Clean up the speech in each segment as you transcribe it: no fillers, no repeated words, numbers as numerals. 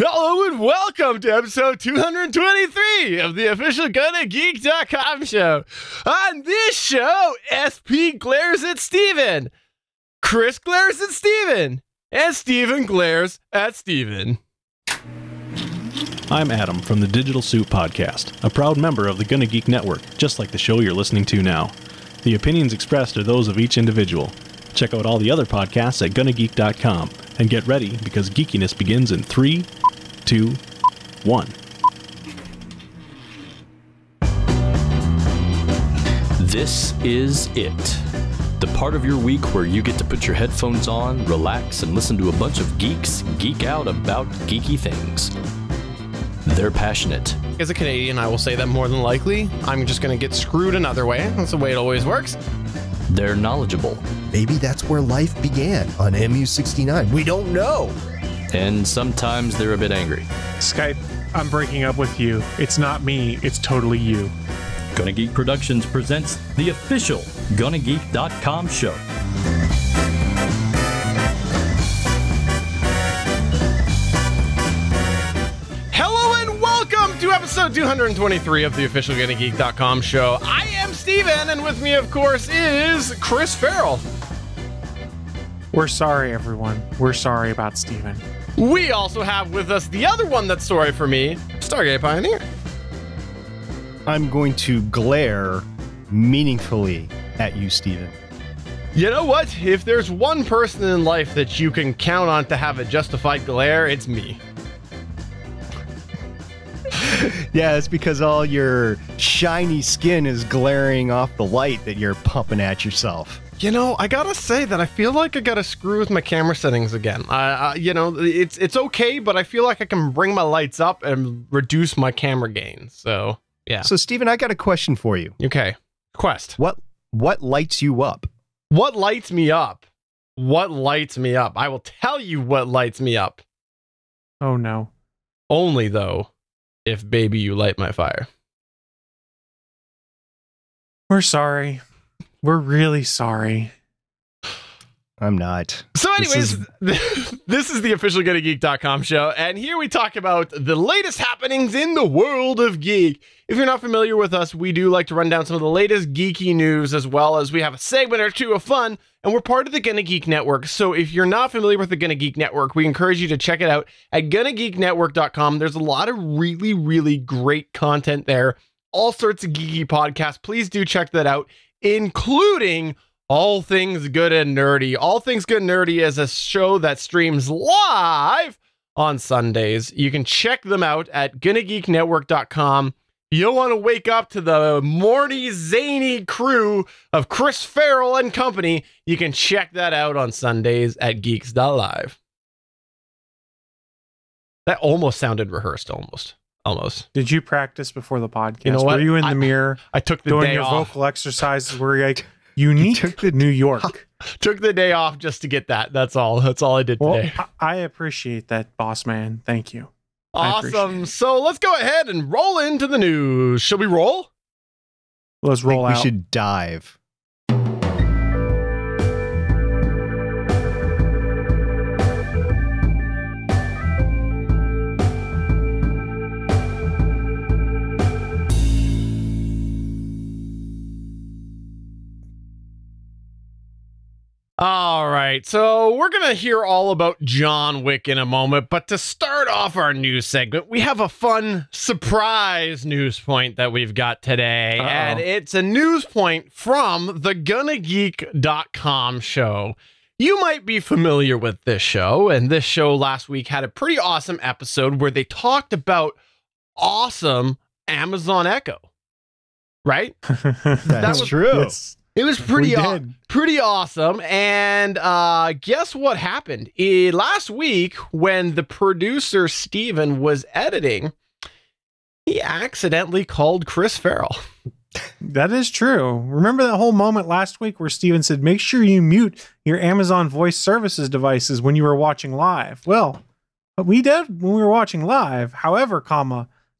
Hello and welcome to episode 223 of the official GonnaGeek.com show. On this show, SP glares at Steven, Chris glares at Steven, and Steven glares at Steven. I'm Adam from the Digital Suit Podcast, a proud member of the Gonna Geek Network, just like the show you're listening to now. The opinions expressed are those of each individual. Check out all the other podcasts at GonnaGeek.com and get ready because geekiness begins in 3, 2, 1. This is it. The part of your week where you get to put your headphones on, relax, and listen to a bunch of geeks geek out about geeky things. They're passionate. As a Canadian, I will say that more than likely, I'm just going to get screwed another way. That's the way it always works. They're knowledgeable. Maybe that's where life began, on MU-69. We don't know. And sometimes they're a bit angry. Skype, I'm breaking up with you. It's not me, it's totally you. Gonna Geek Productions presents the official GonnaGeek.com show. Hello and welcome to episode 223 of the official GonnaGeek.com show. I am Steven, and with me, of course, is Chris Farrell. We're sorry, everyone. We're sorry about Steven. We also have with us the other one that's sorry for me, Stargate Pioneer. I'm going to glare meaningfully at you, Steven. You know what? If there's one person in life that you can count on to have a justified glare, it's me. Yeah, it's because all your shiny skin is glaring off the light that you're pumping at yourself. You know, I gotta say that I feel like I gotta screw with my camera settings again. You know, it's okay, but I feel like I can bring my lights up and reduce my camera gain. So, yeah. So, Steven, I got a question for you. Okay. Quest. What lights you up? What lights me up? What lights me up? I will tell you what lights me up. Oh, no. Only, though, if, baby, you light my fire. We're sorry. We're really sorry. I'm not. So anyways, this is the official GonnaGeek.com show, and here we talk about the latest happenings in the world of geek. If you're not familiar with us, we do like to run down some of the latest geeky news, as well as we have a segment or two of fun, and we're part of the Gonna Geek Network. So if you're not familiar with the Gonna Geek Network, we encourage you to check it out at GonnaGeekNetwork.com. There's a lot of really, really great content there. All sorts of geeky podcasts. Please do check that out, including All Things Good and Nerdy. All Things Good and Nerdy is a show that streams live on Sundays. You can check them out at GonnaGeekNetwork.com. You don't want to wake up to the morny, zany crew of Chris Farrell and company. You can check that out on Sundays at Geeks.live. That almost sounded rehearsed, almost. Did you practice before the podcast? You know what? Were you in the mirror? I took the doing day your off. vocal exercises where you're like, unique New York. Took the day off just to get that. That's all. That's all I did today. Well, I appreciate that, boss man. Thank you. I appreciate Awesome. it. So let's go ahead and roll into the news. Shall we roll? Let's roll out. We should dive. All right, so we're going to hear all about John Wick in a moment, but to start off our news segment, we have a fun surprise news point that we've got today, and it's a news point from the GonnaGeek.com show. You might be familiar with this show, and this show last week had a pretty awesome episode where they talked about awesome Amazon Echo, right? That's true. Yes. It was pretty We did. pretty awesome. And guess what happened? Last week, when the producer, Steven, was editing, he accidentally called Chris Farrell. That is true. Remember that whole moment last week where Steven said, make sure you mute your Amazon Voice Services devices when you were watching live? Well, we did when we were watching live. However,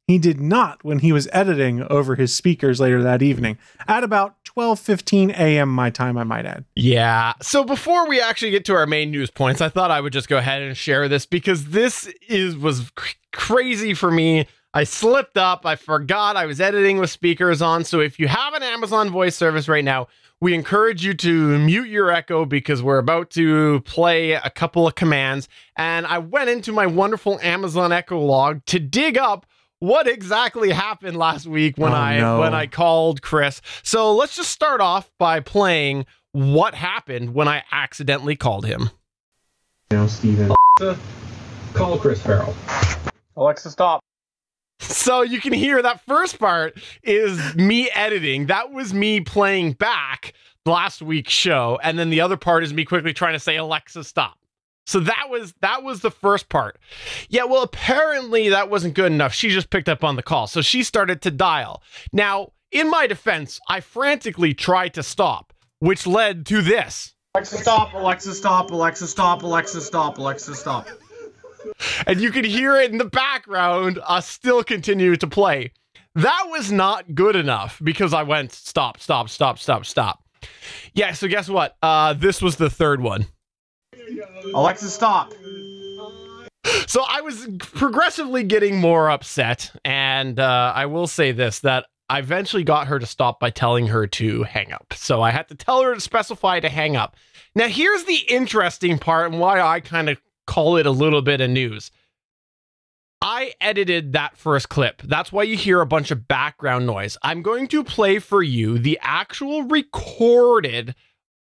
he did not when he was editing over his speakers later that evening. At about 12:15 a.m. my time, I might add. Yeah. So before we actually get to our main news points, I thought I would just go ahead and share this because this was crazy for me. I slipped up. I forgot I was editing with speakers on. So if you have an Amazon voice service right now, we encourage you to mute your echo because we're about to play a couple of commands. And I went into my wonderful Amazon Echo log to dig up what exactly happened last week when I called Chris. So let's just start off by playing what happened when I accidentally called him. Now, Steven. Alexa, call Chris Farrell. Alexa, stop. So you can hear that first part is me editing. That was me playing back last week's show. And then the other part is me quickly trying to say, Alexa, stop. So that was the first part. Yeah, well, apparently that wasn't good enough. She just picked up on the call. So she started to dial. Now, in my defense, I frantically tried to stop, which led to this. Alexa, stop, Alexa, stop, Alexa, stop, Alexa, stop, Alexa, stop. And you can hear it in the background, still continue to play. That was not good enough because I went stop, stop, stop, stop, stop. Yeah, so guess what? This was the third one. Alexa, stop. So I was progressively getting more upset, and I will say this, that I eventually got her to stop by telling her to hang up. So I had to tell her to specify to hang up. Now, here's the interesting part and why I kind of call it a little bit of news. I edited that first clip. That's why you hear a bunch of background noise. I'm going to play for you the actual recorded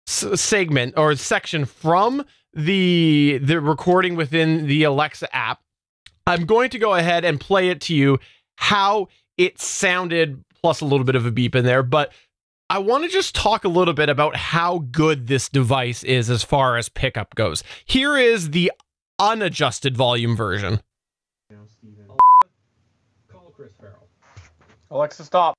segment or section from the recording within the Alexa app. I'm going to go ahead and play it to you how it sounded, plus a little bit of a beep in there, but I want to just talk a little bit about how good this device is as far as pickup goes. Here is the unadjusted volume version. Now, Steven. Call Chris Farrell. Alexa, stop.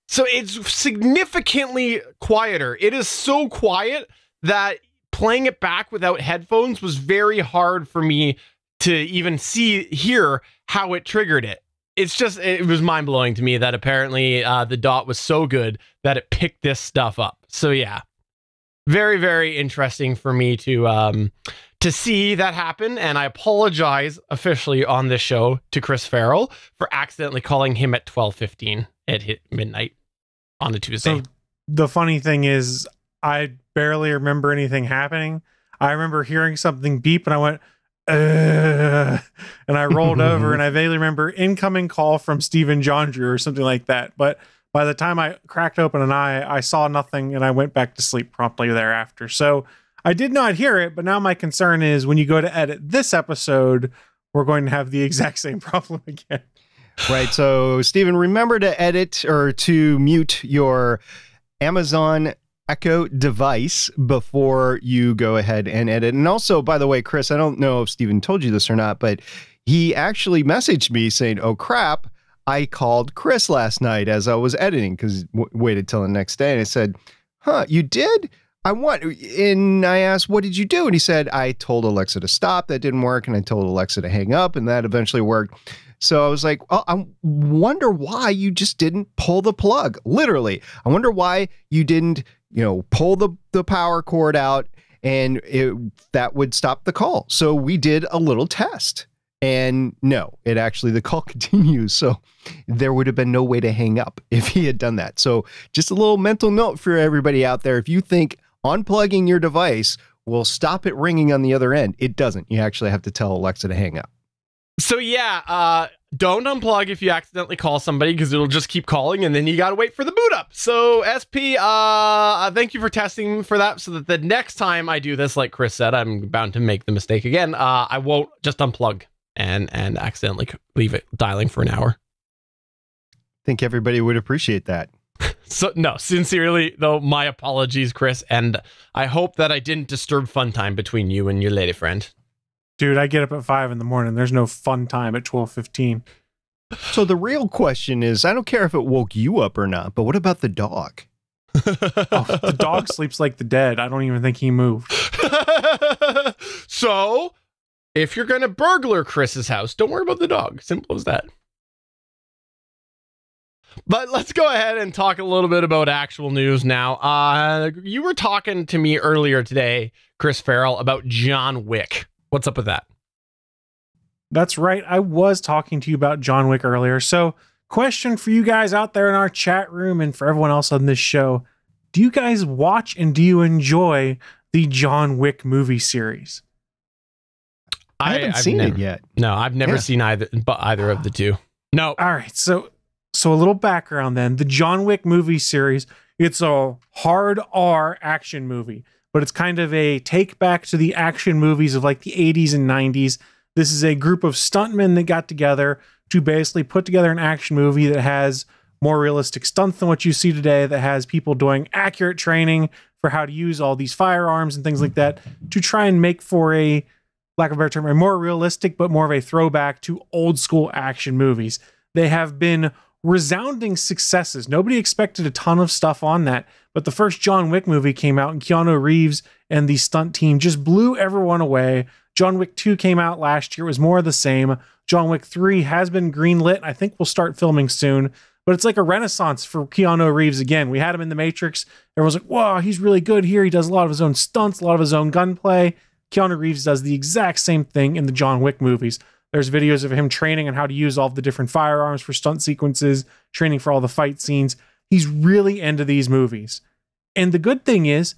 So it's significantly quieter. It is so quiet that playing it back without headphones was very hard for me to even hear how it triggered it. It was mind-blowing to me that apparently the DOT was so good that it picked this stuff up. So yeah, very, very interesting for me to see that happen. And I apologize officially on this show to Chris Farrell for accidentally calling him at 12:15 at midnight on a Tuesday. So the funny thing is, I barely remember anything happening. I remember hearing something beep and I went, and I rolled over and I vaguely remember incoming call from Stephen John Drew or something like that. But by the time I cracked open an eye, I saw nothing and I went back to sleep promptly thereafter. So I did not hear it, but now my concern is when you go to edit this episode, we're going to have the exact same problem again. Right. So, Stephen, remember to edit or to mute your Amazon Echo device before you go ahead and edit. And also, by the way, Chris, I don't know if Stephen told you this or not, but he actually messaged me saying, oh, crap, I called Chris last night as I was editing because waited till the next day. And I said, huh, you did? And I asked, what did you do? And he said, I told Alexa to stop. That didn't work. And I told Alexa to hang up. And that eventually worked. So I was like, oh, I wonder why you just didn't pull the plug. Literally. I wonder why you didn't, pull the power cord out and that would stop the call. So we did a little test. And no, the call continues. So there would have been no way to hang up if he had done that. So just a little mental note for everybody out there. If you think unplugging your device will stop it ringing on the other end, it doesn't. You actually have to tell Alexa to hang up. So yeah, don't unplug if you accidentally call somebody because it'll just keep calling and then you got to wait for the boot up. So SP, thank you for testing for that so that the next time I do this, like Chris said, I'm bound to make the mistake again. I won't just unplug and accidentally leave it dialing for an hour. I think everybody would appreciate that. So no, sincerely though, my apologies, Chris, and I hope that I didn't disturb fun time between you and your lady friend. Dude, I get up at 5 a.m. There's no fun time at 12:15. So the real question is, I don't care if it woke you up or not, but what about the dog? The dog sleeps like the dead. I don't even think he moved. So, if you're going to burglar Chris's house, don't worry about the dog. Simple as that. But let's go ahead and talk a little bit about actual news now. You were talking to me earlier today, Chris Farrell, about John Wick. What's up with that? That's right. I was talking to you about John Wick earlier. So, question for you guys out there in our chat room and for everyone else on this show. Do you guys watch and do you enjoy the John Wick movie series? I haven't seen it yet. No, I've never seen either of the two. No. All right. So a little background then. The John Wick movie series, it's a hard R action movie, but it's kind of a take back to the action movies of like the 80s and 90s. This is a group of stuntmen that got together to basically put together an action movie that has more realistic stunts than what you see today, that has people doing accurate training for how to use all these firearms and things like that, to try and make, for a lack of a better term, a more realistic but more of a throwback to old school action movies. They have been resounding successes. Nobody expected a ton of stuff on that, but the first John Wick movie came out and Keanu Reeves and the stunt team just blew everyone away. John Wick 2 came out last year. It was more of the same. John Wick 3 has been greenlit. I think we'll start filming soon, but it's like a renaissance for Keanu Reeves again. We had him in The Matrix. Everyone's like, wow, he's really good here. He does a lot of his own stunts, a lot of his own gunplay. Keanu Reeves does the exact same thing in the John Wick movies. There's videos of him training on how to use all the different firearms for stunt sequences, training for all the fight scenes. He's really into these movies. And the good thing is,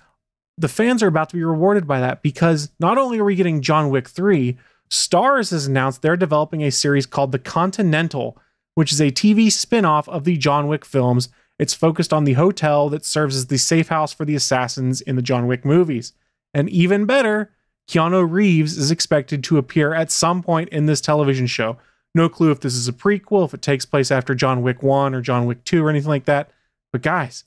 the fans are about to be rewarded by that, because not only are we getting John Wick 3, Starz has announced they're developing a series called The Continental, which is a TV spin-off of the John Wick films. It's focused on the hotel that serves as the safe house for the assassins in the John Wick movies. And even better, Keanu Reeves is expected to appear at some point in this television show. No clue if this is a prequel, if it takes place after John Wick 1 or John Wick 2 or anything like that. But guys,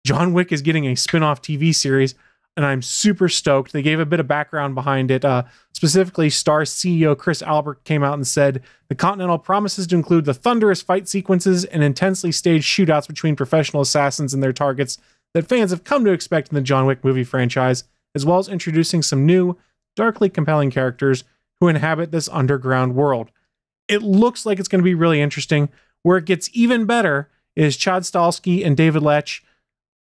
John Wick is getting a spin-off TV series, and I'm super stoked. They gave a bit of background behind it. Specifically, Starz CEO Chris Albert came out and said, the Continental promises to include the thunderous fight sequences and intensely staged shootouts between professional assassins and their targets that fans have come to expect in the John Wick movie franchise, as well as introducing some new, darkly compelling characters who inhabit this underground world. It looks like it's going to be really interesting. Where it gets even better is Chad Stahelski and David Lech,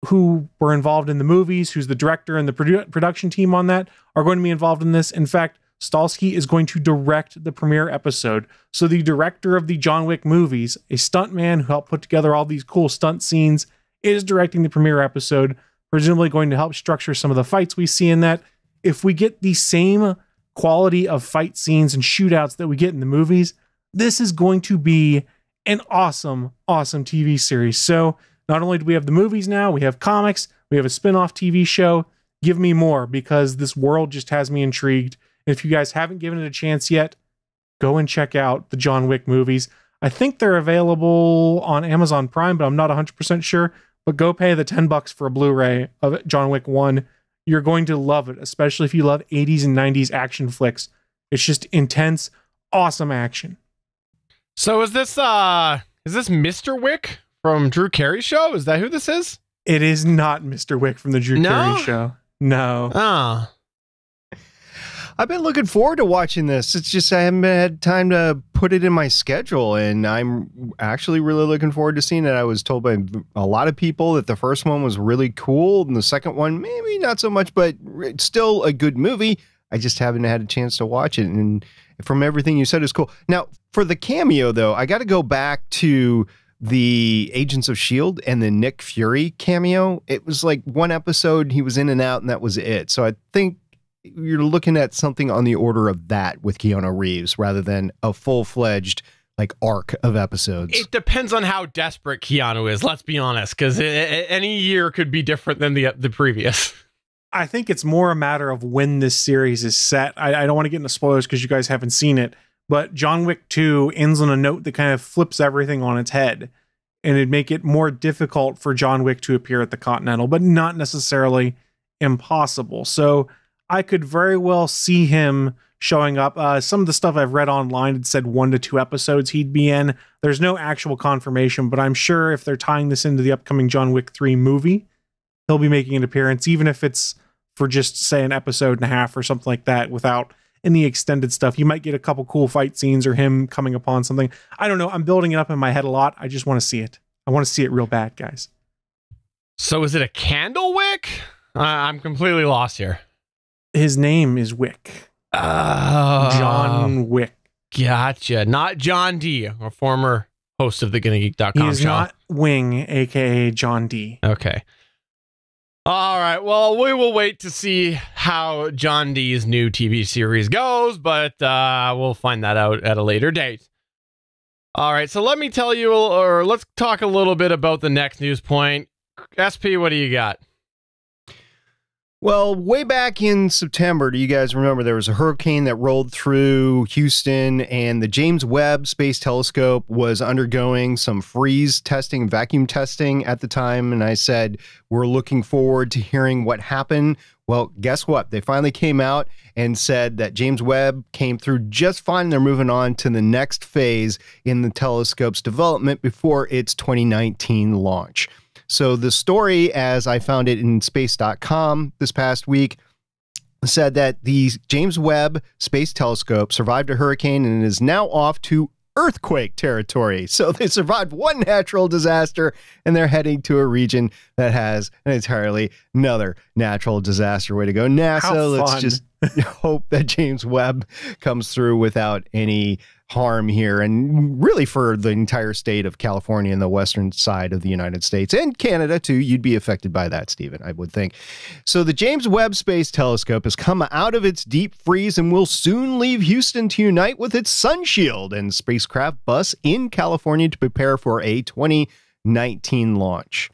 who were involved in the movies, who's the director and the production team on that, are going to be involved in this. In fact, Stahelski is going to direct the premiere episode. So the director of the John Wick movies, a stuntman who helped put together all these cool stunt scenes, is directing the premiere episode, presumably going to help structure some of the fights we see in that. If we get the same quality of fight scenes and shootouts that we get in the movies, this is going to be an awesome, awesome TV series. So not only do we have the movies now, we have comics, we have a spin-off TV show. Give me more, because this world just has me intrigued. And if you guys haven't given it a chance yet, go and check out the John Wick movies. I think they're available on Amazon Prime, but I'm not 100% sure. But go pay the $10 for a Blu-ray of John Wick 1. You're going to love it, especially if you love 80s and 90s action flicks. It's just intense, awesome action. So is this Mr. Wick from Drew Carey's show? Is that who this is? It is not Mr. Wick from the Drew Carey show. No. Oh. I've been looking forward to watching this. It's just I haven't had time to put it in my schedule, and I'm actually really looking forward to seeing it. I was told by a lot of people that the first one was really cool, and the second one maybe not so much, but it's still a good movie. I just haven't had a chance to watch it, and from everything you said, it's cool. Now, for the cameo, though, I got to go back to the Agents of S.H.I.E.L.D. and the Nick Fury cameo. It was like one episode, he was in and out, and that was it. So I think you're looking at something on the order of that with Keanu Reeves rather than a full-fledged like arc of episodes. It depends on how desperate Keanu is, let's be honest, because any year could be different than the previous. I think it's more a matter of when this series is set. I don't want to get into spoilers because you guys haven't seen it, but John Wick 2 ends on a note that kind of flips everything on its head, and it'd make it more difficult for John Wick to appear at the Continental, but not necessarily impossible. So I could very well see him showing up. Some of the stuff I've read online had said 1 to 2 episodes he'd be in. There's no actual confirmation, but I'm sure if they're tying this into the upcoming John Wick 3 movie, he'll be making an appearance, even if it's for just, say, an episode and a half or something like that without any extended stuff. You might get a couple cool fight scenes or him coming upon something. I don't know. I'm building it up in my head a lot. I just want to see it. I want to see it real bad, guys. So is it a candle wick? I'm completely lost here. His name is Wick. John Wick. Gotcha. Not John D, a former host of the GonnaGeek.com show. He is not Wing, aka John D. Okay. All right. Well, we will wait to see how John D's new TV series goes, but we'll find that out at a later date. All right. So let me tell you, or let's talk a little bit about the next news point. SP, what do you got? Well, way back in September, do you guys remember there was a hurricane that rolled through Houston, and the James Webb Space Telescope was undergoing some freeze testing, vacuum testing at the time, and I said, we're looking forward to hearing what happened. Well, guess what? They finally came out and said that James Webb came through just fine. They're moving on to the next phase in the telescope's development before its 2019 launch. So the story, as I found it in space.com this past week, said that the James Webb Space Telescope survived a hurricane and is now off to earthquake territory. So they survived one natural disaster and they're heading to a region that has an entirely another natural disaster. Way to go, NASA. Let's just hope that James Webb comes through without any harm here, and really for the entire state of California and the western side of the United States and Canada too. You'd be affected by that, Stephen, I would think. So the James Webb Space Telescope has come out of its deep freeze and will soon leave Houston to unite with its Sunshield and spacecraft bus in California to prepare for a 2019 launch.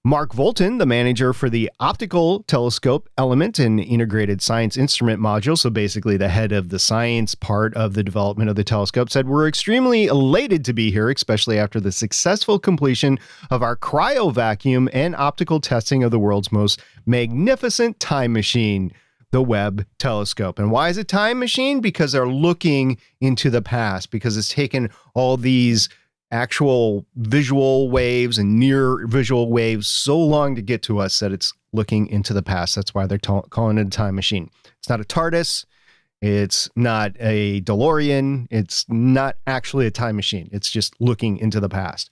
Mark Volton, the manager for the Optical Telescope Element and Integrated Science Instrument Module, so basically the head of the science part of the development of the telescope, said, we're extremely elated to be here, especially after the successful completion of our cryovacuum and optical testing of the world's most magnificent time machine, the Webb telescope. And why is it time machine? Because they're looking into the past, because it's taken all these actual visual waves and near visual waves so long to get to us that it's looking into the past. That's why they're calling it a time machine. It's not a TARDIS. It's not a DeLorean. It's not actually a time machine. It's just looking into the past.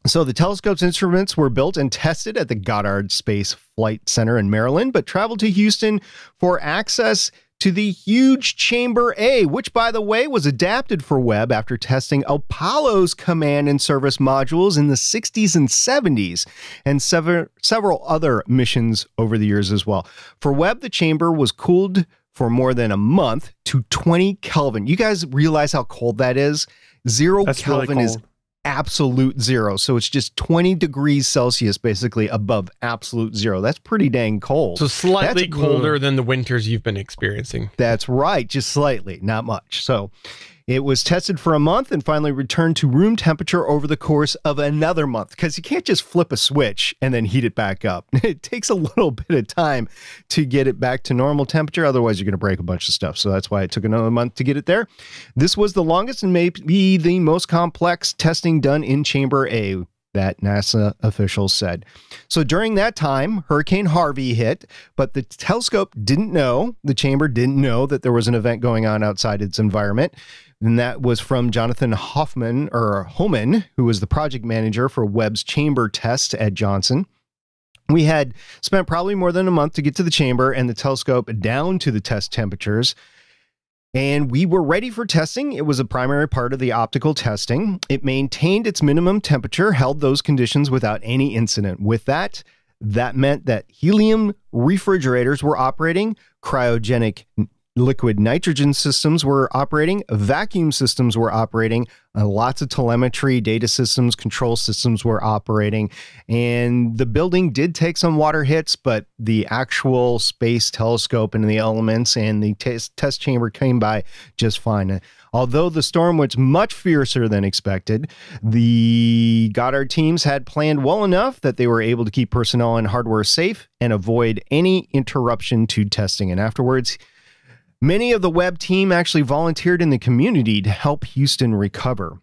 So the telescope's instruments were built and tested at the Goddard Space Flight Center in Maryland, but traveled to Houston for access to the huge Chamber A, which, by the way, was adapted for Webb after testing Apollo's command and service modules in the 60s and 70s, and several other missions over the years as well. For Webb, the chamber was cooled for more than a month to 20 Kelvin. You guys realize how cold that is? That's Kelvin really is absolute zero. So it's just 20 degrees Celsius basically above absolute zero. That's pretty dang cold. So slightly colder than the winters you've been experiencing. That's right. Just slightly, not much. So it was tested for a month and finally returned to room temperature over the course of another month, because you can't just flip a switch and then heat it back up. It takes a little bit of time to get it back to normal temperature. Otherwise, you're going to break a bunch of stuff. So that's why it took another month to get it there. This was the longest and maybe the most complex testing done in Chamber A, that NASA officials said. So during that time, Hurricane Harvey hit, but the telescope didn't know, the chamber didn't know that there was an event going on outside its environment. And that was from Jonathan Hoffman, or Homan, who was the project manager for Webb's chamber test at Johnson. We had spent probably more than a month to get to the chamber and the telescope down to the test temperatures. And we were ready for testing. It was a primary part of the optical testing. It maintained its minimum temperature, held those conditions without any incident. With that meant that helium refrigerators were operating, cryogenic liquid nitrogen systems were operating, vacuum systems were operating, lots of telemetry, data systems, control systems were operating, and the building did take some water hits, but the actual space telescope and the elements and the test chamber came by just fine. Although the storm was much fiercer than expected, the Goddard teams had planned well enough that they were able to keep personnel and hardware safe and avoid any interruption to testing. And afterwards, many of the Webb team actually volunteered in the community to help Houston recover.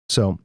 So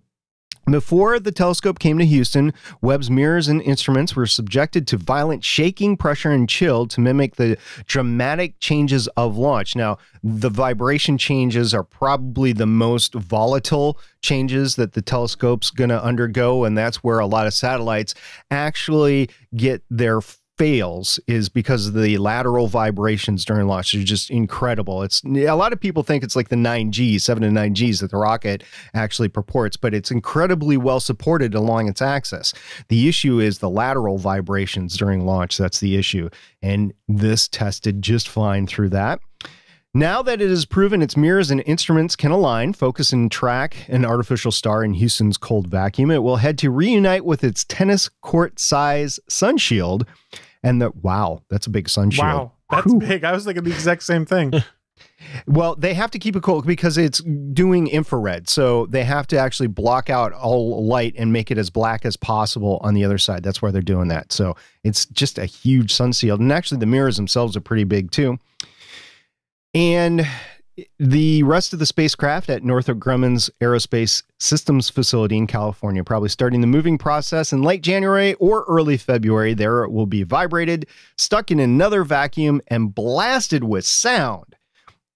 Before the telescope came to Houston, Webb's mirrors and instruments were subjected to violent shaking, pressure, and chill to mimic the dramatic changes of launch. Now, the vibration changes are probably the most volatile changes that the telescope's going to undergo, and that's where a lot of satellites actually get their fails, is because of the lateral vibrations during launch. They're just incredible. It's a lot of people think it's like the 9Gs, 7 to 9Gs that the rocket actually purports, but it's incredibly well supported along its axis. The issue is the lateral vibrations during launch. That's the issue. And this tested just fine through that. Now that it is proven its mirrors and instruments can align, focus, and track an artificial star in Houston's cold vacuum, it will head to reunite with its tennis court size sun shield. And wow, that's a big sun shield. Wow, that's big. I was thinking the exact same thing. Well, they have to keep it cold because it's doing infrared. So they have to actually block out all light and make it as black as possible on the other side. That's why they're doing that. So it's just a huge sun shield. And actually the mirrors themselves are pretty big too. And the rest of the spacecraft at Northrop Grumman's Aerospace Systems facility in California, probably starting the moving process in late January or early February. There it will be vibrated, stuck in another vacuum, and blasted with sound.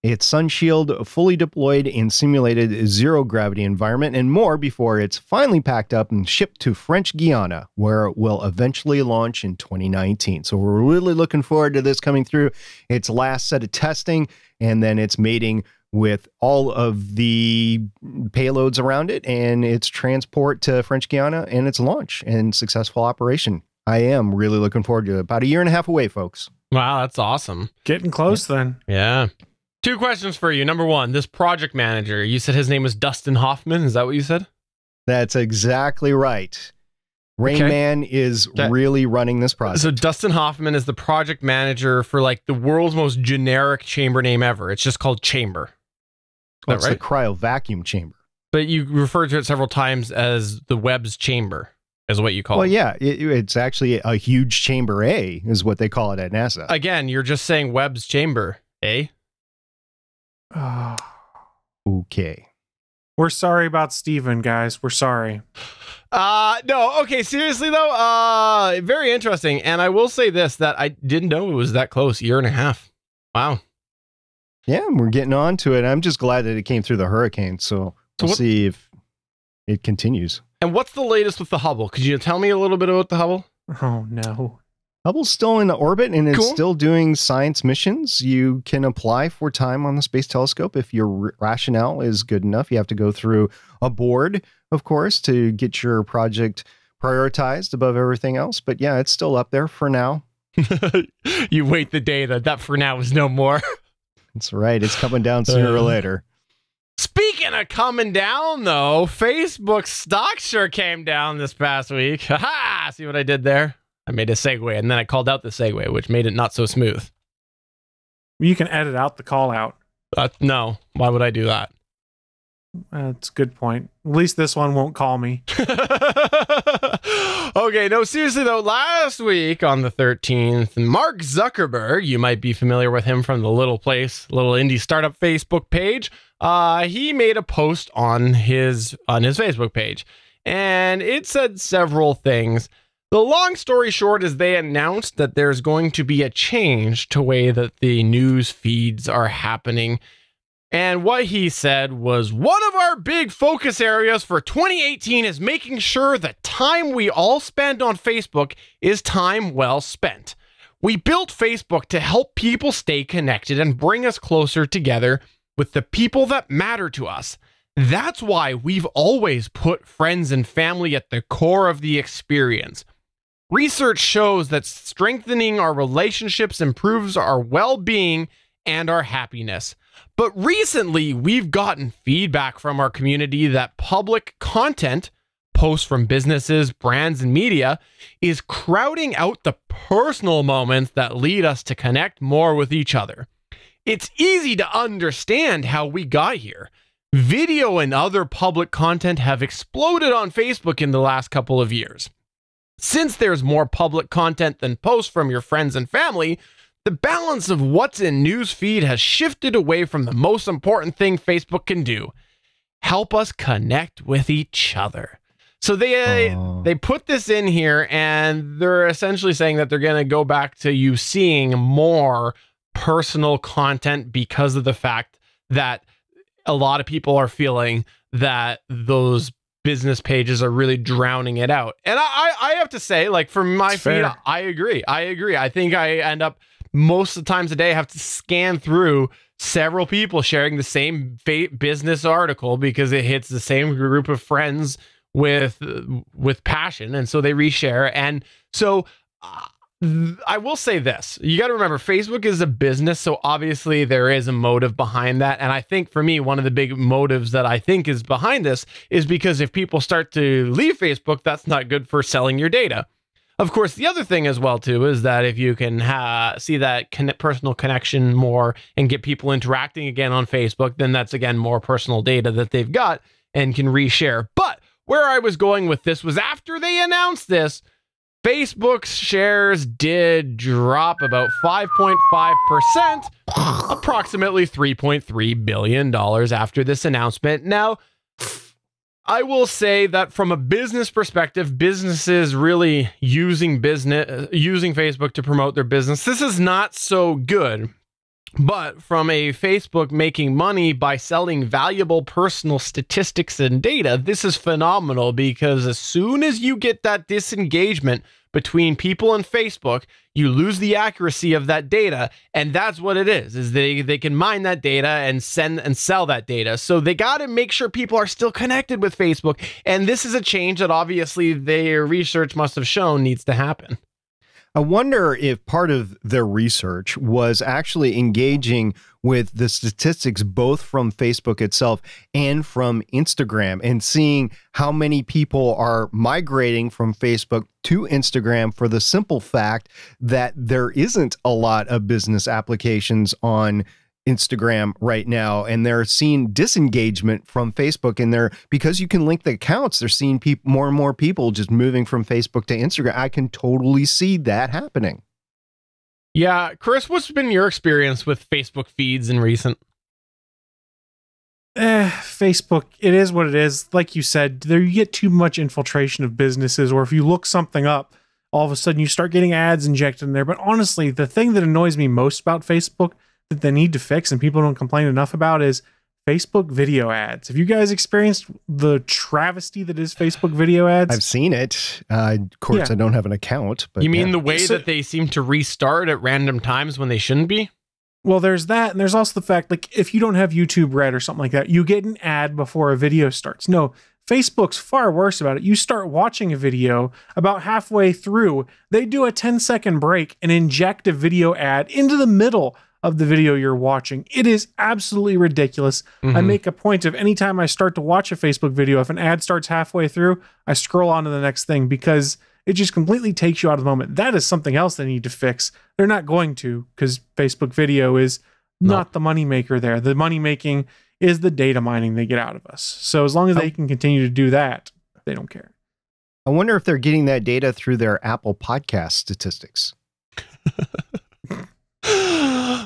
Its sun shield fully deployed in simulated zero-gravity environment and more before it's finally packed up and shipped to French Guiana, where it will eventually launch in 2019. So we're really looking forward to this coming through its last set of testing, and then its mating with all of the payloads around it, and its transport to French Guiana, and its launch and successful operation. I am really looking forward to it. About a year and a half away, folks. Wow, that's awesome. Getting close then. Yeah. 2 questions for you. Number 1, this project manager, you said his name was Dustin Hoffman. Is that what you said? That's exactly right. Rain Okay. Man is really running this project. So Dustin Hoffman is the project manager for like the world's most generic chamber name ever. It's just called Chamber. Well, Is it's that the cryo vacuum chamber. But you referred to it several times as the Webb's Chamber, is what you call Well, it. yeah, it's actually a huge chamber A, is what they call it at NASA. Again, you're just saying Webb's Chamber, eh? Oh, Okay. we're sorry about Steven, guys. We're sorry. No, okay, seriously though, very interesting. And I will say this, that I didn't know it was that close, 1.5 years. Wow. Yeah, we're getting on to it. I'm just glad that it came through the hurricane. So we'll what- see if it continues. And what's the latest with the Hubble? Could you tell me a little bit about the Hubble? Oh, no. Hubble's still in orbit and it's Cool. still doing science missions. You can apply for time on the Space Telescope if your rationale is good enough. You have to go through a board, of course, to get your project prioritized above everything else. But yeah, it's still up there for now. You wait the day that for now is no more. That's right. It's coming down sooner or later. Speaking of coming down, though, Facebook stock sure came down this past week. Ha! See what I did there? I made a segue, and then I called out the segue, which made it not so smooth. You can edit out the call out. No, why would I do that? That's a good point. At least this one won't call me. Okay, no, seriously though, last week on the 13th, Mark Zuckerberg, you might be familiar with him from the little indie startup Facebook page. He made a post on his Facebook page, and it said several things. The long story short is they announced that there's going to be a change to the way that the news feeds are happening. And what he said was, one of our big focus areas for 2018 is making sure the time we all spend on Facebook is time well spent. We built Facebook to help people stay connected and bring us closer together with the people that matter to us. That's why we've always put friends and family at the core of the experience. Research shows that strengthening our relationships improves our well-being and our happiness. But recently, we've gotten feedback from our community that public content, posts from businesses, brands, and media, is crowding out the personal moments that lead us to connect more with each other. It's easy to understand how we got here. Video and other public content have exploded on Facebook in the last couple of years. Since there's more public content than posts from your friends and family, the balance of what's in newsfeed has shifted away from the most important thing Facebook can do: help us connect with each other. So they put this in here, and they're essentially saying that they're going to go back to you seeing more personal content because of the fact that a lot of people are feeling that those business pages are really drowning it out. And I have to say, like, for my feed, I agree. I think I end up most of the times a day have to scan through several people sharing the same business article because it hits the same group of friends with passion, and so they reshare. And so I will say this, you got to remember, Facebook is a business, so obviously there is a motive behind that. And I think for me, one of the big motives that I think is behind this is because if people start to leave Facebook, that's not good for selling your data. Of course, the other thing as well, too, is that if you can see that personal connection more and get people interacting again on Facebook, then that's, again, more personal data that they've got and can reshare. But where I was going with this was after they announced this, Facebook's shares did drop about 5.5%, approximately $3.3 billion after this announcement. Now, I will say that from a business perspective, businesses really using Facebook to promote their business, this is not so good. But from a Facebook making money by selling valuable personal statistics and data, this is phenomenal, because as soon as you get that disengagement between people and Facebook, you lose the accuracy of that data. And that's what it is they can mine that data and send and sell that data. So they got to make sure people are still connected with Facebook. And this is a change that obviously their research must have shown needs to happen. I wonder if part of their research was actually engaging with the statistics both from Facebook itself and from Instagram, and seeing how many people are migrating from Facebook to Instagram for the simple fact that there isn't a lot of business applications on Instagram right now, and they're seeing disengagement from Facebook, and because you can link the accounts, they're seeing more and more people just moving from Facebook to Instagram. I can totally see that happening. Yeah, Chris, what's been your experience with Facebook feeds in recent? Facebook, it is what it is. Like you said, there you get too much infiltration of businesses, or if you look something up, all of a sudden you start getting ads injected in there. But honestly, the thing that annoys me most about Facebook that they need to fix and people don't complain enough about is Facebook video ads. Have you guys experienced the travesty that is Facebook video ads? I've seen it. Of course, I don't have an account. But you mean the way that they seem to restart at random times when they shouldn't be? Well, there's that, and there's also the fact, like, if you don't have YouTube Red or something like that, you get an ad before a video starts. No, Facebook's far worse about it. You start watching a video, about halfway through, they do a 10-second break and inject a video ad into the middle of the video you're watching. It is absolutely ridiculous. I make a point of anytime I start to watch a Facebook video, if an ad starts halfway through, I scroll on to the next thing, because it just completely takes you out of the moment. That is something else they need to fix. They're not going to, because Facebook video is not the money maker there. The money making is the data mining they get out of us. So as long as they can continue to do that, they don't care. I wonder if they're getting that data through their Apple Podcast statistics.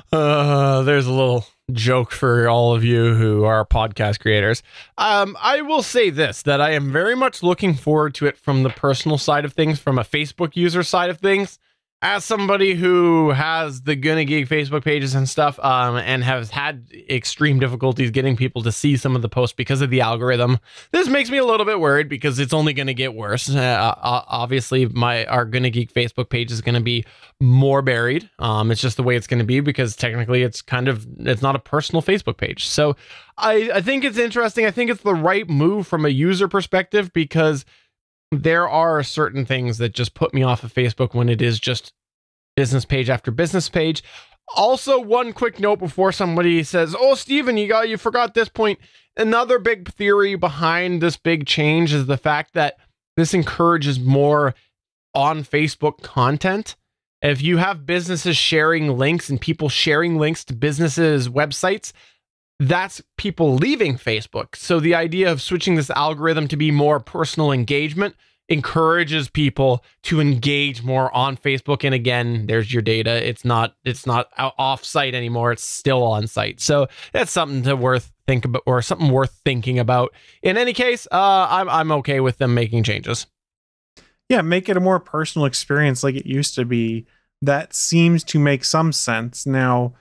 There's a little joke for all of you who are podcast creators. I will say this, that I am very much looking forward to it from the personal side of things, from a Facebook user side of things. As somebody who has the Gonna Geek Facebook pages and stuff, and has had extreme difficulties getting people to see some of the posts because of the algorithm, this makes me a little bit worried, because it's only going to get worse. Obviously, our Gonna Geek Facebook page is going to be more buried. It's just the way it's going to be, because technically it's not a personal Facebook page. So I think it's interesting. I think it's the right move from a user perspective, because there are certain things that just put me off of Facebook when it is just business page after business page. Also, one quick note before somebody says, "Oh, Steven, you forgot this point." Another big theory behind this big change is the fact that this encourages more on Facebook content. If you have businesses sharing links and people sharing links to businesses' websites, that's people leaving Facebook. So the idea of switching this algorithm to be more personal engagement encourages people to engage more on Facebook. And again, there's your data. It's not off site anymore. It's still on site. So that's something worth thinking about. In any case, I'm okay with them making changes. Yeah, make it a more personal experience like it used to be. That seems to make some sense. Now,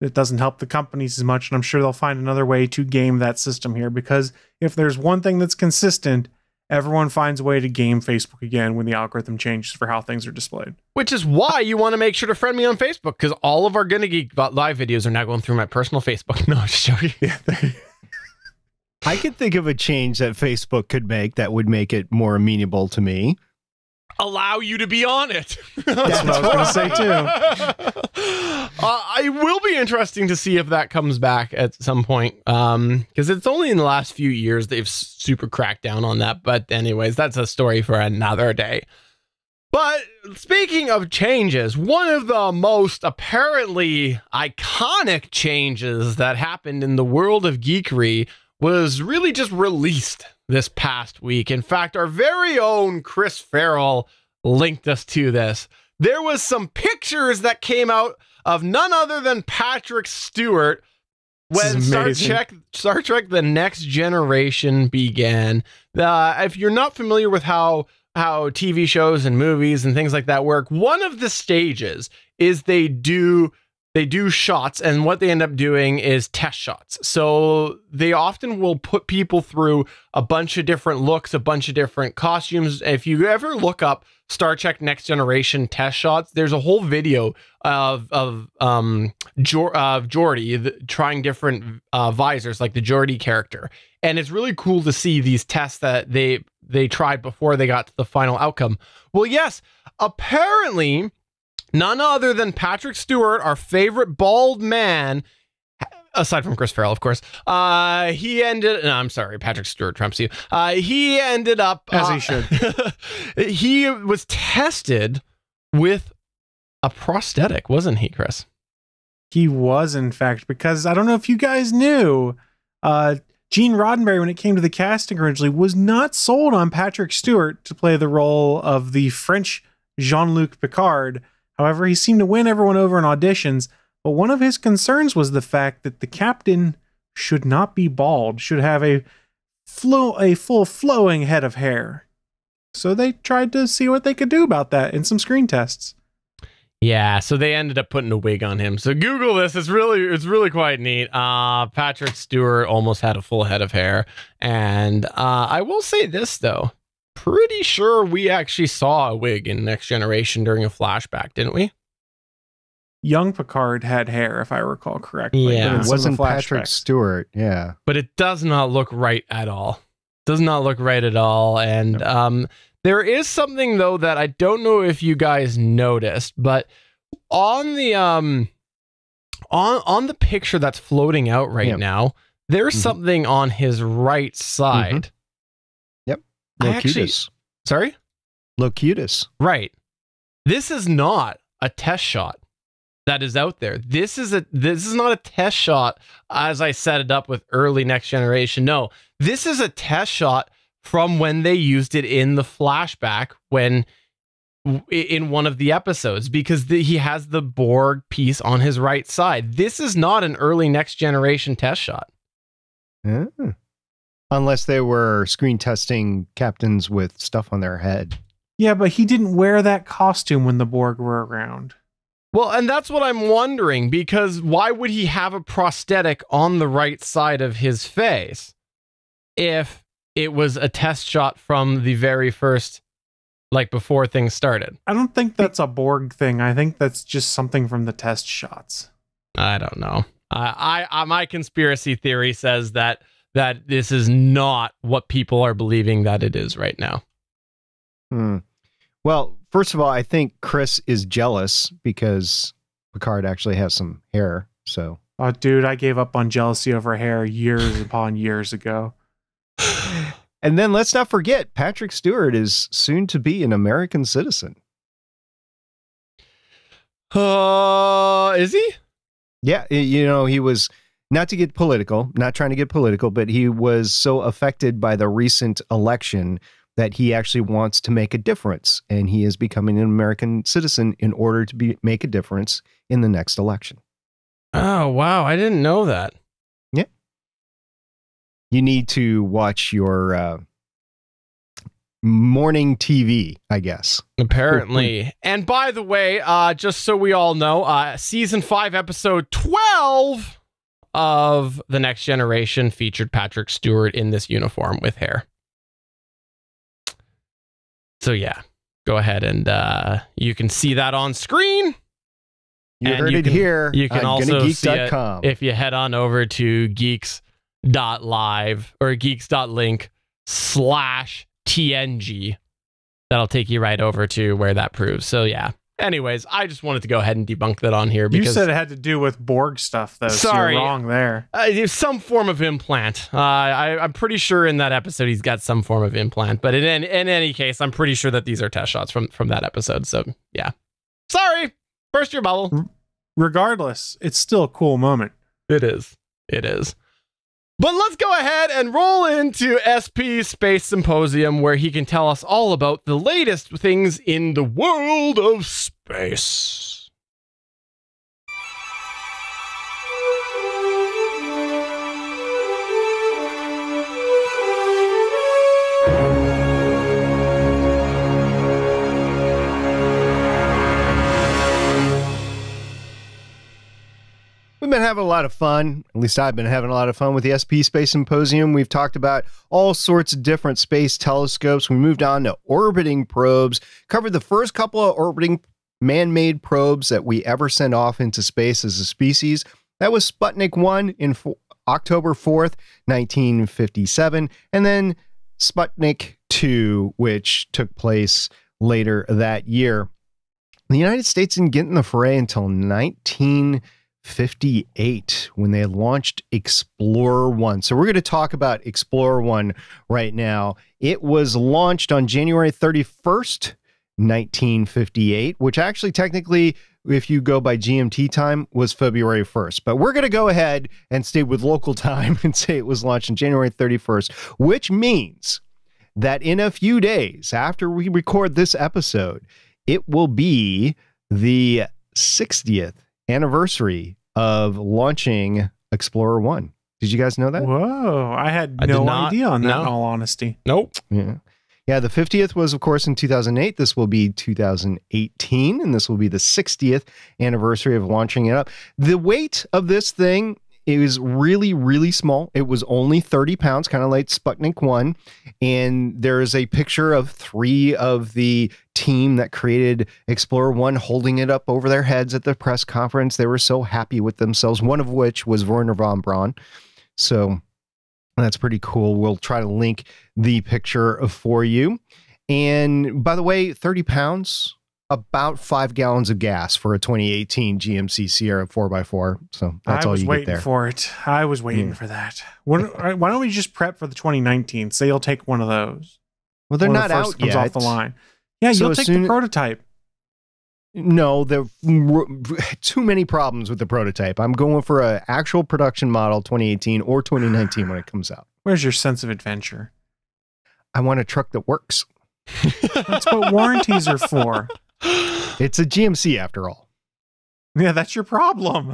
it doesn't help the companies as much, and I'm sure they'll find another way to game that system here, because if there's one thing that's consistent, everyone finds a way to game Facebook again when the algorithm changes for how things are displayed. Which is why you want to make sure to friend me on Facebook, because all of our Gonna Geek live videos are now going through my personal Facebook. No, just joking. Yeah, I could think of a change that Facebook could make that would make it more amenable to me. Allow you to be on it. That's what I was going to say too. It will be interesting to see if that comes back at some point, because it's only in the last few years they've super cracked down on that. But anyways, that's a story for another day. But speaking of changes, one of the most apparently iconic changes that happened in the world of geekery was really just released this past week. In fact, our very own Chris Farrell linked us to this. There was some pictures that came out of none other than Patrick Stewart when Star Trek The Next Generation began. If you're not familiar with how TV shows and movies and things like that work, one of the stages is they do shots, and what they end up doing is test shots. So they often will put people through a bunch of different looks, a bunch of different costumes. If you ever look up Star Trek Next Generation test shots, there's a whole video of Geordi trying different visors, like the Geordi character. And it's really cool to see these tests that they tried before they got to the final outcome. Well, yes, apparently none other than Patrick Stewart, our favorite bald man, aside from Chris Farrell, of course, Patrick Stewart trumps you. He ended up... As he should. He was tested with a prosthetic, wasn't he, Chris? He was, in fact, because I don't know if you guys knew, Gene Roddenberry, when it came to the casting originally, was not sold on Patrick Stewart to play the role of the French Jean-Luc Picard. However, he seemed to win everyone over in auditions, but one of his concerns was the fact that the captain should not be bald, should have a full flowing head of hair. So they tried to see what they could do about that in some screen tests. Yeah, so they ended up putting a wig on him. So Google this. It's really quite neat. Patrick Stewart almost had a full head of hair. And I will say this, though. Pretty sure we actually saw a wig in Next Generation during a flashback, didn't we? Young Picard had hair, if I recall correctly. Yeah. But It wasn't Patrick Stewart. Yeah. But it does not look right at all. Does not look right at all. And there is something, though, that I don't know if you guys noticed, but on the on the picture that's floating out right now, there's something on his right side. Yep. Sorry? Locutus. Right. This is not a test shot that is out there. This is not a test shot as I set it up with early Next Generation. No, this is a test shot from when they used it in the flashback in one of the episodes, because he has the Borg piece on his right side. This is not an early Next Generation test shot. Unless they were screen testing captains with stuff on their head. Yeah, but he didn't wear that costume when the Borg were around. Well, and that's what I'm wondering, because why would he have a prosthetic on the right side of his face if it was a test shot from the very first, like before things started? I don't think that's a Borg thing. I think that's just something from the test shots. I don't know. My conspiracy theory says that this is not what people are believing that it is right now. Well, first of all, I think Chris is jealous because Picard actually has some hair. So, oh, dude, I gave up on jealousy over hair years upon years ago. And then let's not forget, Patrick Stewart is soon to be an American citizen. Is he? Yeah, you know, he was, not to get political, not trying to get political, but he was so affected by the recent election that he actually wants to make a difference, and he is becoming an American citizen in order to make a difference in the next election. Oh, wow. I didn't know that. Yeah. You need to watch your morning TV, I guess. Apparently. And by the way, just so we all know, season 5, episode 12 of The Next Generation featured Patrick Stewart in this uniform with hair. So yeah, go ahead and you can see that on screen. You heard it here. You can also see it GonnaGeek.com. if you head on over to geeks.live or geeks.link/TNG. That'll take you right over to where that proves. So yeah. Anyways, I just wanted to go ahead and debunk that on here because You said it had to do with Borg stuff, though. Sorry. So you're wrong there. There's some form of implant. I'm pretty sure in that episode he's got some form of implant. But in any case, I'm pretty sure that these are test shots from that episode. So yeah, sorry, burst your bubble. Regardless, it's still a cool moment. It is. It is. But let's go ahead and roll into SP Space Symposium, where he can tell us all about the latest things in the world of space. We've been having a lot of fun. At least I've been having a lot of fun with the SP Space Symposium. We've talked about all sorts of different space telescopes. We moved on to orbiting probes, covered the first couple of orbiting man-made probes that we ever sent off into space as a species. That was Sputnik 1 in October 4th, 1957, and then Sputnik 2, which took place later that year. The United States didn't get in the fray until 1958 when they launched Explorer 1. So we're going to talk about Explorer 1 right now. It was launched on January 31st, 1958, which actually technically, if you go by GMT time, was February 1st. But we're going to go ahead and stay with local time and say it was launched on January 31st, which means that in a few days after we record this episode, it will be the 60th anniversary of launching Explorer 1. Did you guys know that? Whoa, I had no idea on that, in all honesty. Nope. Yeah, the 50th was, of course, in 2008. This will be 2018, and this will be the 60th anniversary of launching it up. The weight of this thing is really, really small. It was only 30 pounds, kind of like Sputnik 1. And there is a picture of 3 of the team that created Explorer 1 holding it up over their heads at the press conference. They were so happy with themselves, one of which was Wernher von Braun. So that's pretty cool. We'll try to link the picture for you. And by the way, 30 pounds, about 5 gallons of gas for a 2018 GMC Sierra 4x4. So that's all you get there. I was waiting for it. I was waiting for that. Why don't we just prep for the 2019? Say you'll take one of those. Well, they're not out comes yet. off the line. Yeah, So you'll as take soon- the prototype. No, there are too many problems with the prototype. I'm going for an actual production model 2018 or 2019 when it comes out. Where's your sense of adventure? I want a truck that works. That's what warranties are for. It's a GMC after all. Yeah, that's your problem.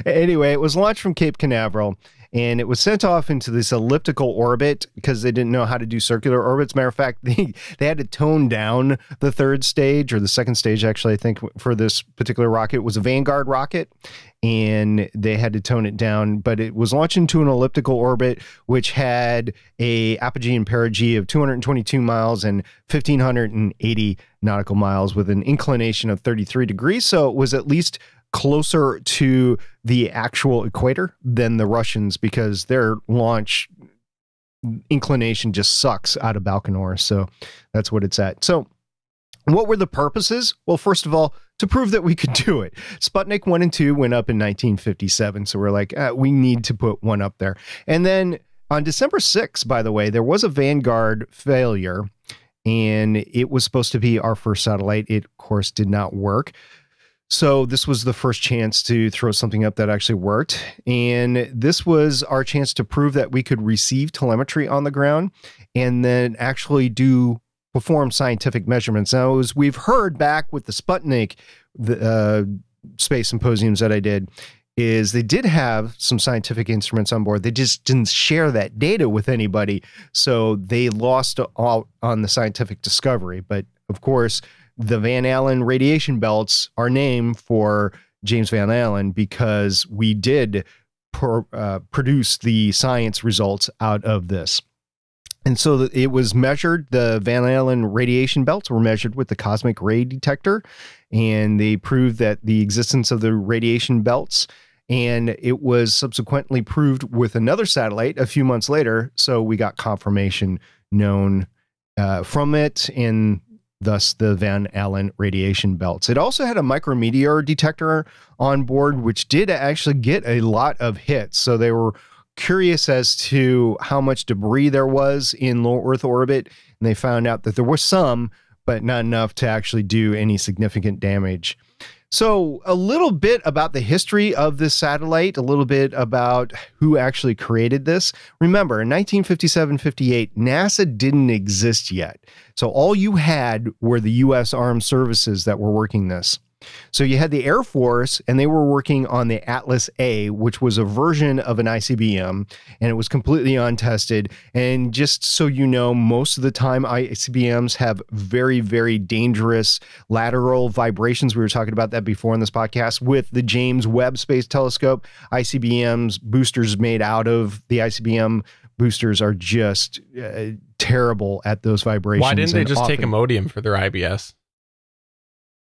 Anyway, it was launched from Cape Canaveral, and it was sent off into this elliptical orbit because they didn't know how to do circular orbits. Matter of fact, they had to tone down the third stage, or the second stage, actually, I think, for this particular rocket. It was a Vanguard rocket, and they had to tone it down, but it was launched into an elliptical orbit, which had a apogee and perigee of 222 miles and 1,580 nautical miles with an inclination of 33 degrees. So it was at least closer to the actual equator than the Russians, because their launch inclination just sucks out of Baikonur. So that's what it's at. So what were the purposes? Well, first of all, to prove that we could do it. Sputnik 1 and 2 went up in 1957. So we're like, we need to put one up there. And then on December 6th, by the way, there was a Vanguard failure, and it was supposed to be our first satellite. It, of course, did not work. So this was the first chance to throw something up that actually worked. And this was our chance to prove that we could receive telemetry on the ground and then actually perform scientific measurements. Now, as we've heard back with the Sputnik space symposiums that I did, is they did have some scientific instruments on board. They just didn't share that data with anybody. So they lost all on the scientific discovery. But of course, the Van Allen radiation belts are named for James Van Allen because we did produce the science results out of this. And so it was measured, the Van Allen radiation belts were measured with the cosmic ray detector, and they proved that the existence of the radiation belts, and it was subsequently proved with another satellite a few months later. So we got confirmation known from it, and thus the Van Allen radiation belts. It also had a micrometeor detector on board, which did actually get a lot of hits. So they were curious as to how much debris there was in low Earth orbit, and they found out that there was some, but not enough to actually do any significant damage. So a little bit about the history of this satellite, a little bit about who actually created this. Remember, in 1957-58, NASA didn't exist yet. So all you had were the U.S. Armed Services that were working this. So you had the Air Force, and they were working on the Atlas A, which was a version of an ICBM, and it was completely untested. And just so you know, most of the time ICBMs have very, very dangerous lateral vibrations. We were talking about that before in this podcast with the James Webb Space Telescope. ICBMs, boosters made out of the ICBM boosters are just terrible at those vibrations. Why didn't they just take Imodium for their IBS?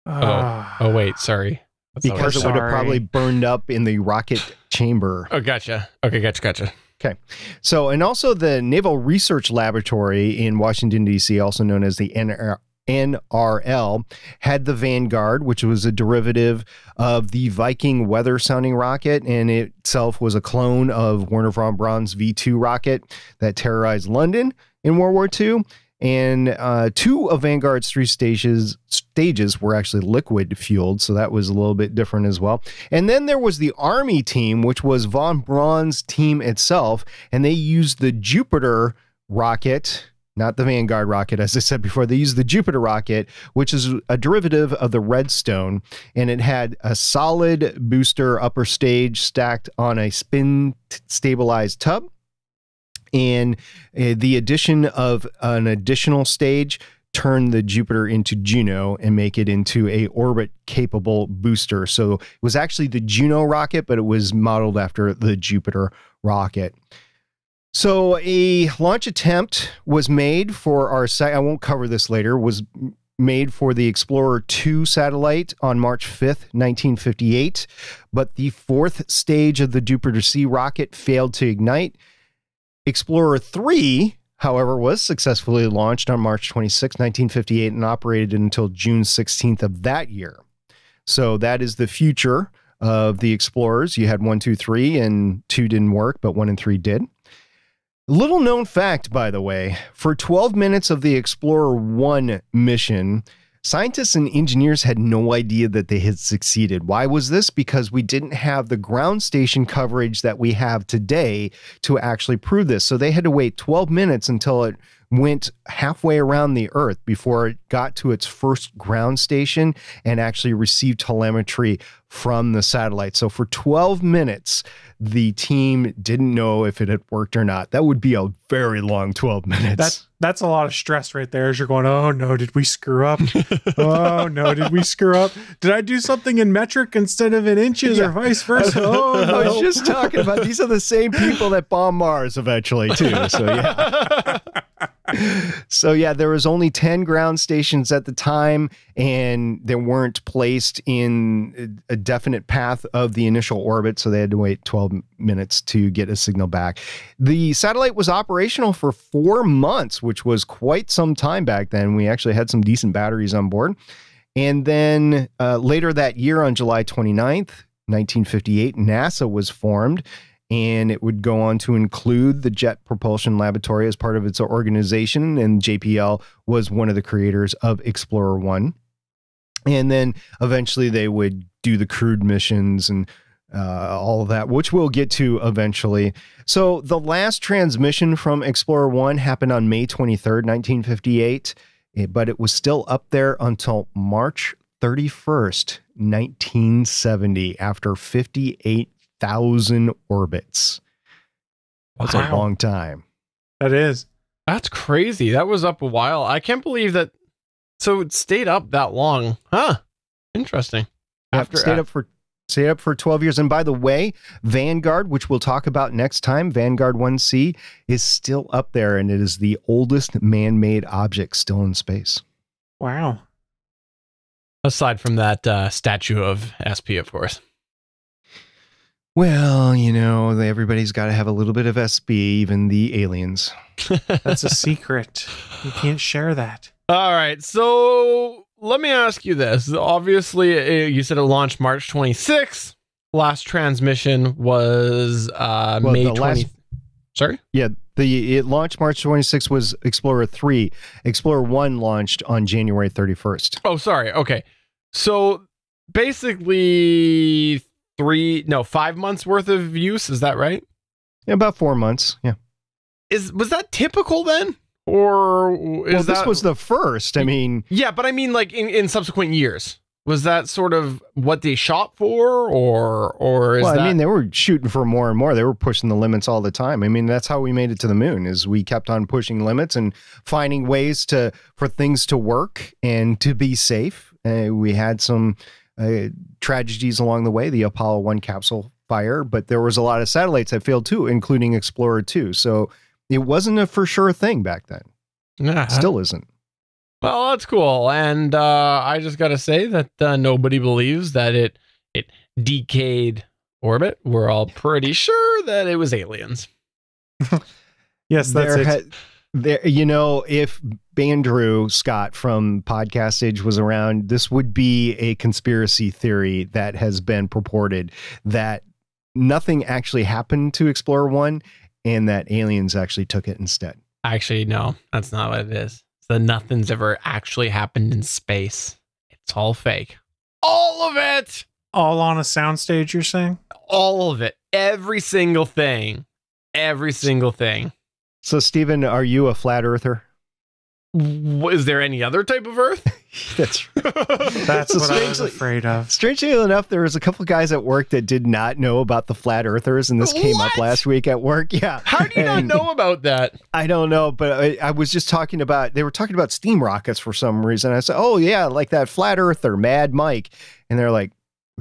Oh, wait, sorry. Because it would have probably burned up in the rocket chamber. Oh, gotcha. Okay, gotcha. Okay. So, and also the Naval Research Laboratory in Washington, D.C., also known as the NRL, had the Vanguard, which was a derivative of the Viking weather sounding rocket, and it itself was a clone of Wernher von Braun's V2 rocket that terrorized London in World War II. And two of Vanguard's three stages were actually liquid fueled, so that was a little bit different as well. And then there was the Army team, which was von Braun's team itself, and they used the Jupiter rocket, not the Vanguard rocket, as I said before. They used the Jupiter rocket, which is a derivative of the Redstone, and it had a solid booster upper stage stacked on a spin-stabilized tub. And the addition of an additional stage turned the Jupiter into Juno and make it into a orbit-capable booster. So it was actually the Juno rocket, but it was modeled after the Jupiter rocket. So a launch attempt was made for our site. I won't cover this later. Was made for the Explorer 2 satellite on March 5th, 1958. But the fourth stage of the Jupiter C rocket failed to ignite. Explorer 3, however, was successfully launched on March 26, 1958, and operated until June 16th of that year. So that is the future of the Explorers. You had 1, 2, 3, and 2 didn't work, but 1 and 3 did. Little known fact, by the way, for 12 minutes of the Explorer 1 mission, scientists and engineers had no idea that they had succeeded. Why was this? Because we didn't have the ground station coverage that we have today to actually prove this. So they had to wait 12 minutes until it went halfway around the Earth before it got to its first ground station and actually received telemetry from the satellite. So for 12 minutes, the team didn't know if it had worked or not. That would be a very long 12 minutes. That's a lot of stress right there as you're going, oh no, did we screw up? Oh no, did we screw up? Did I do something in metric insteed of in inches or vice versa? Oh no. I was just talking about, these are the same people that bomb Mars eventually too. So yeah. So yeah, there was only 10 ground stations at the time, and they weren't placed in a definite path of the initial orbit, so they had to wait 12 minutes to get a signal back. The satellite was operational for 4 months, which was quite some time back then. We actually had some decent batteries on board. And then later that year, on July 29th, 1958, NASA was formed, and it would go on to include the Jet Propulsion Laboratory as part of its organization, and JPL was one of the creators of Explorer 1. And then eventually they would do the crewed missions and all of that, which we'll get to eventually. So the last transmission from Explorer 1 happened on May 23rd, 1958, but it was still up there until March 31st, 1970, after 58,000 orbits. That's a Wow. long time. That is. That's crazy. That was up a while. I can't believe that. So it stayed up that long. Huh. Interesting. Stayed up for 12 years. And by the way, Vanguard, which we'll talk about next time, Vanguard 1C, is still up there, and it is the oldest man-made object still in space. Wow. Aside from that statue of SP, of course. Well, everybody's got to have a little bit of SB, even the aliens. That's a secret. You can't share that. All right. So let me ask you this. Obviously, you said it launched March 26th. Last transmission was May 20th. Sorry? Yeah, it launched March 26th was Explorer 3. Explorer 1 launched on January 31st. Oh, sorry. Okay. So basically 5 months worth of use. Is that right? Yeah, about 4 months. Yeah. Was that typical then? Or this was the first. I mean, yeah, but I mean, like in subsequent years, was that sort of what they shot for, or is that? I mean, they were shooting for more and more. They were pushing the limits all the time. I mean, that's how we made it to the moon. Is we kept on pushing limits and finding ways for things to work and to be safe. We had some tragedies along the way. The Apollo 1 capsule fire, but there was a lot of satellites that failed too, including Explorer 2. So it wasn't a for sure thing back then. Nah. Still isn't. Well, that's cool. And I just got to say that nobody believes that it decayed orbit. We're all pretty sure that it was aliens. Yes, that's it. If Andrew Scott from Podcast Age was around, this would be a conspiracy theory that has been purported that nothing actually happened to Explorer 1 and that aliens actually took it instead. Actually, no, that's not what it is. So nothing's ever actually happened in space. It's all fake. All of it. All on a soundstage, you're saying? All of it. Every single thing. Every single thing. So, Stephen, are you a flat earther? Is there any other type of Earth? That's That's So what I was afraid of. Strangely enough, there was a couple guys at work that did not know about the flat earthers, and this came up What? last week at work. Yeah. How do you not And know about that? I don't know, but I was just talking about, they were talking about steam rockets for some reason. I said, oh, yeah, like that flat earther, Mad Mike. And they're like,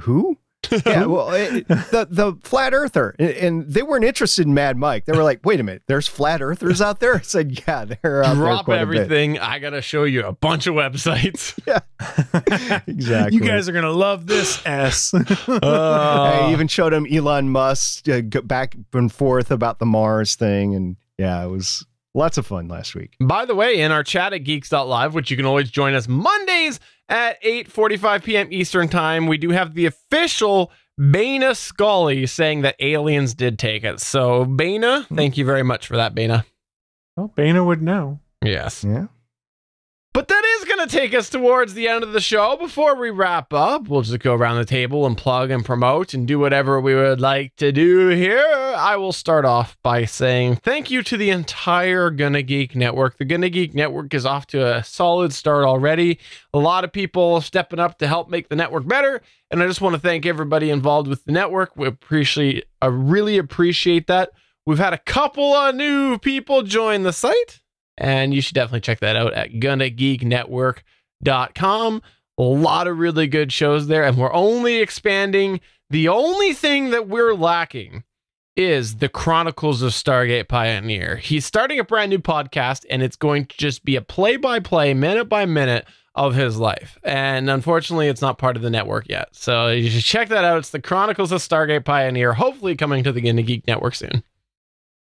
who? Yeah, well, the flat earther. And they weren't interested in Mad Mike. They were like, wait a minute, there's flat earthers out there? I said, yeah, they're out there Drop quite a bit. everything. I got to show you a bunch of websites. Exactly. You guys are going to love this S. I even showed him Elon Musk go back and forth about the Mars thing. And yeah, it was lots of fun last week. By the way, in our chat at geeks.live, which you can always join us Mondays at 8:45 p.m. Eastern time, we do have the official Bana Scully saying that aliens did take it. So, Bana, thank you very much for that, Bana. Well, Bana would know. Yes. Yeah. But that is going to take us towards the end of the show. Before we wrap up, we'll just go around the table and plug and promote and do whatever we would like to do here. I will start off by saying thank you to the entire Gonna Geek Network. The Gonna Geek Network is off to a solid start already. A lot of people stepping up to help make the network better. And I just want to thank everybody involved with the network. We really appreciate that. We've had a couple of new people join the site. And you should definitely check that out at GonnaGeekNetwork.com. A lot of really good shows there, and we're only expanding. The only thing that we're lacking is the Chronicles of Stargate Pioneer. He's starting a brand new podcast, and it's going to just be a play-by-play, minute-by-minute of his life. And unfortunately, it's not part of the network yet. So you should check that out. It's the Chronicles of Stargate Pioneer, hopefully coming to the Gonna Geek Network soon.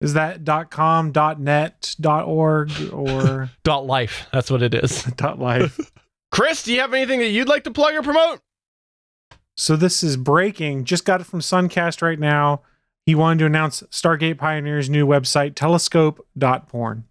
Is that .com, .net, .org, or .life. That's what it is. .life? Chris, do you have anything that you'd like to plug or promote? So this is breaking. Just got it from Suncast right now. He wanted to announce Stargate Pioneer's new website, telescope.porn.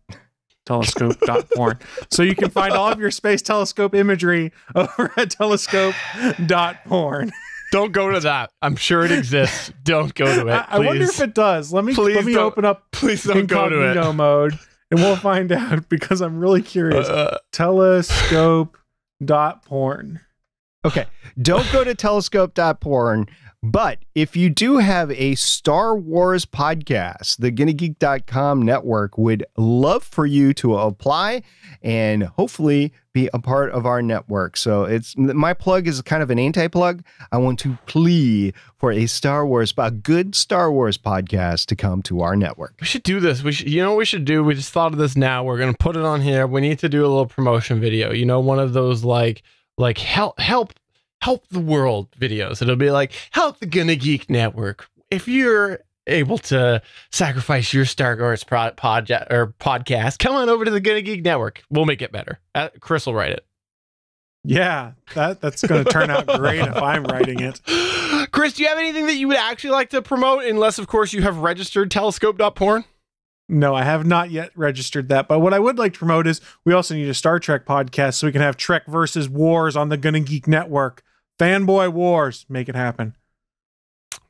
telescope.porn. So you can find all of your space telescope imagery over at telescope.porn. Don't go to that. I'm sure it exists. Don't go to it. I wonder if it does. Let me open up please don't go to it. incognito mode and we'll find out because I'm really curious. Telescope.porn. Okay, don't go to telescope.porn, but if you do have a Star Wars podcast, the GonnaGeek.com network would love for you to apply and hopefully be a part of our network. So my plug is kind of an anti-plug. I want to plea for a good Star Wars podcast to come to our network. We should do this. You know what we should do? We just thought of this now. We're going to put it on here. We need to do a little promotion video. You know, one of those like help the world videos. It'll be like, help the Gonna Geek network. If you're able to sacrifice your Star Wars podcast, come on over to the Gonna Geek network. We'll make it better. Chris will write it. Yeah, that's going to turn out great if I'm writing it. Chris, do you have anything that you would actually like to promote? Unless, of course, you have registered telescope.porn. No, I have not yet registered that. But what I would like to promote is we also need a Star Trek podcast so we can have Trek versus Wars on the Gonna Geek network. Fanboy Wars. Make it happen.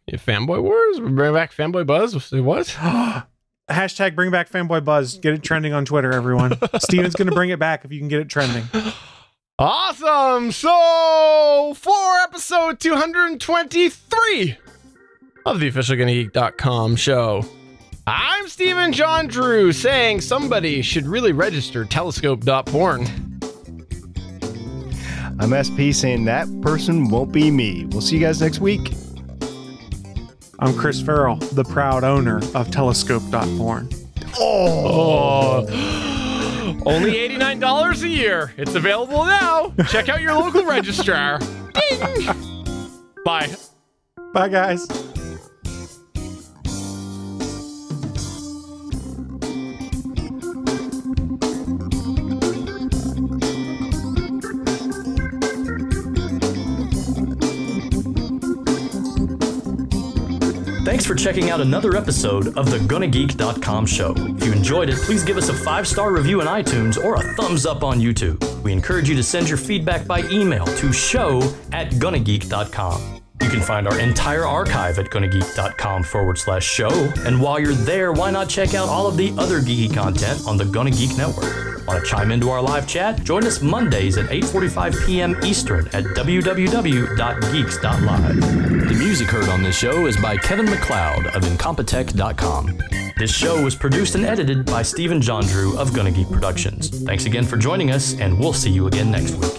Yeah, Fanboy Wars? Bring back Fanboy Buzz? What? Hashtag bring back Fanboy Buzz. Get it trending on Twitter, everyone. Steven's going to bring it back if you can get it trending. Awesome. So, for episode 223 of the official GonnaGeek.com show, I'm Stephen John Drew saying somebody should really register telescope.porn. I'm SP saying that person won't be me. We'll see you guys next week. I'm Chris Farrell, the proud owner of telescope.porn. Oh. Only $89 a year. It's available now. Check out your local registrar. Ding. Bye. Bye, guys. Thanks for checking out another episode of the GonnaGeek.com show. If you enjoyed it, please give us a 5-star review in iTunes or a thumbs up on YouTube. We encourage you to send your feedback by email to show@GonnaGeek.com. You can find our entire archive at GonnaGeek.com/show. And while you're there, why not check out all of the other geeky content on the Gonna Geek Network? Want to chime into our live chat? Join us Mondays at 8:45 p.m. Eastern at www.geeks.live. The music heard on this show is by Kevin MacLeod of Incompetech.com. This show was produced and edited by Stephen John Drew of Gonna Geek Productions. Thanks again for joining us, and we'll see you again next week.